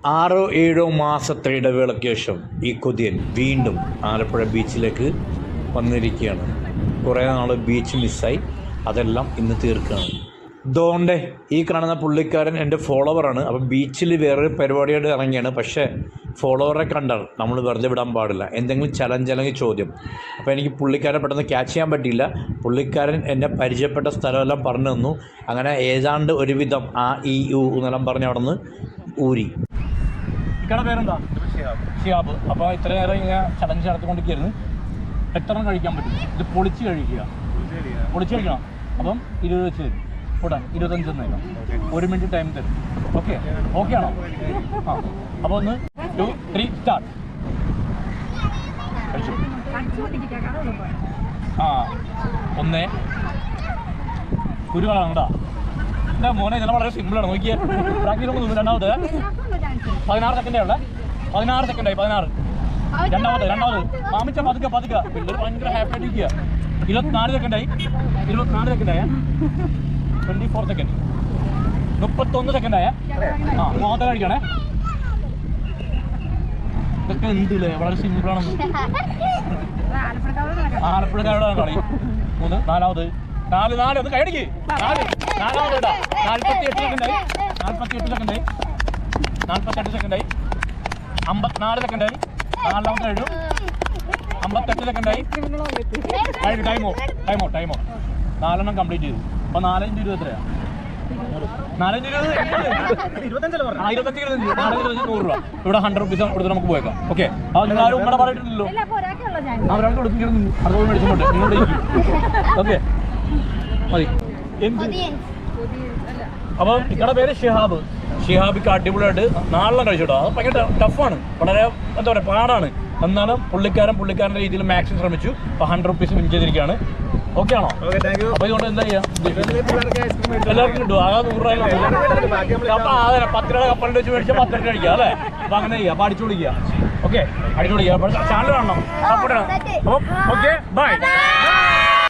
6-7 മാസത്തെ ഇടവേളയ്ക്ക് ശേഷം ഈ കൊതിയൻ വീണ്ടും ആലപ്പുഴ ബീച്ചിലേക്ക് വന്നിരിക്കുകയാണ്. കുറേ നാൾ ബീച്ച് മിസ്സായി, അതെല്ലാം ഇന്ന് തീർക്കുകയാണ്. ദോണ്ടെ ഈ കാണുന്ന പുള്ളിക്കാരൻ എൻ്റെ ഫോളോവറാണ്. അപ്പം ബീച്ചിൽ വേറൊരു പരിപാടിയായിട്ട് ഇറങ്ങിയാണ്. പക്ഷേ ഫോളോവറെ കണ്ടാൽ നമ്മൾ വെറുതെ വിടാൻ പാടില്ല, എന്തെങ്കിലും ചലഞ്ച് അല്ലെങ്കിൽ ചോദ്യം. അപ്പോൾ എനിക്ക് പുള്ളിക്കാരെ പെട്ടെന്ന് ക്യാച്ച് ചെയ്യാൻ പറ്റിയില്ല. പുള്ളിക്കാരൻ എന്നെ പരിചയപ്പെട്ട സ്ഥലമെല്ലാം പറഞ്ഞു തന്നു. അങ്ങനെ ഏതാണ്ട് ഒരുവിധം ആ ഈ യു എന്നെല്ലാം പറഞ്ഞ് അവിടെ നിന്ന് ഊരി. ഇക്കടെ പേരെന്താ? ഷിയാബ്. അപ്പോൾ ഇത്ര നേരം ഇങ്ങനെ ചലഞ്ച് നടത്തിക്കൊണ്ടിരിക്കുകയായിരുന്നു. എത്ര കഴിക്കാൻ പറ്റും? ഇത് പൊളിച്ച് കഴിക്കണം. അപ്പം 20 വെച്ച് തരും. കൂട്ടാൻ 25 തന്നേക്കാം. 1 മിനിറ്റ് ടൈം തരും. ഓക്കെ ആണോ? ആ, അപ്പോൾ 1, 2, 3 സ്റ്റാർട്ട്. കഴിച്ചു. ആ 1 കുരുകളാണ് കേട്ടോ. എന്താ മോനെ, ഇതിനെ വളരെ സിമ്പിളാണ്. നോക്കിയാൽ പ്രാക്ടീസ് ഒന്നും. രണ്ടാമത് 16 സെക്കൻഡേ ഉള്ളേ. 16 സെക്കൻഡായി. 16. രണ്ടാമത് മാമിച്ച പതുക്കെ പിള്ളേർ ഭയങ്കര ഹാപ്പി ആയിട്ടിരിക്കുക. 24 സെക്കൻഡായി. 24 സെക്കൻഡ്. 31 സെക്കൻഡായ. ആ മൂന്നാമത്തെ കഴിക്കണേ. ഇതൊക്കെ എന്തില്ലേ, വളരെ സിമ്പിളാണെന്ന്. ആലപ്പുഴക്കാരോടാണ് കളി. 3. നാലാമത് 4 ഒന്ന് കൈയടിക്ക്. 4 കേട്ടാ. 48 സെക്കൻഡായി. 48 സെക്കൻഡായി. 54 സെക്കൻഡായി. 4ാമത്തെ കഴിഞ്ഞു. 58 സെക്കൻഡായി. ടൈമോ 4 കംപ്ലീറ്റ് ചെയ്തു. അപ്പോൾ 4 × 20 എത്രയാണ്? 4 × 20 25 100 രൂപ. ഇവിടെ 100 റുപ്പീസ് കൊടുത്ത് നമുക്ക് പോയേക്കാം. ഓക്കെ, അപ്പോൾ നിങ്ങളാരും ഉമ്മടെ പറഞ്ഞിട്ടില്ലല്ലോ. അവരാണ് കൊടുത്തിരുന്നു. അതുപോലെ മേടിച്ചോണ്ട് നിങ്ങളുടെ ഓക്കെ മതി. അപ്പോൾ നിങ്ങളുടെ പേര് ഷിഹാബിക്ക് അടിപൊളിയായിട്ട് 4 കഴിച്ചോട്ടോ. അത് ഭയങ്കര ടഫാണ്, വളരെ എന്താ പറയുക, പാടാണ്. എന്നാലും പുള്ളിക്കാരൻ്റെ രീതിയിൽ മാക്സിമം ശ്രമിച്ചു. അപ്പോൾ 100 റുപ്പീസ് വിൻ ചെയ്തിരിക്കുകയാണ്. ഓക്കെ ആണോ? അപ്പോൾ ഇതുകൊണ്ട് എന്താ ചെയ്യാം, എല്ലാവർക്കും കിട്ടും. ആകെ 100 രൂപ. അപ്പോൾ അതെ 10 രൂപ കപ്പലിൻ്റെ വെച്ച് മേടിച്ചാൽ 10 രൂപ കഴിക്കുക അല്ലേ? അപ്പോൾ അങ്ങനെ ചെയ്യുക. അപ്പോൾ അടിച്ചു വിളിക്കുക. ഓക്കെ, അടിച്ചു വിളിക്കുക. അപ്പോൾ ചാനൽ കാണണം, സപ്പോർട്ട് ചെയ്യണം. അപ്പം ഓക്കെ, ബൈ.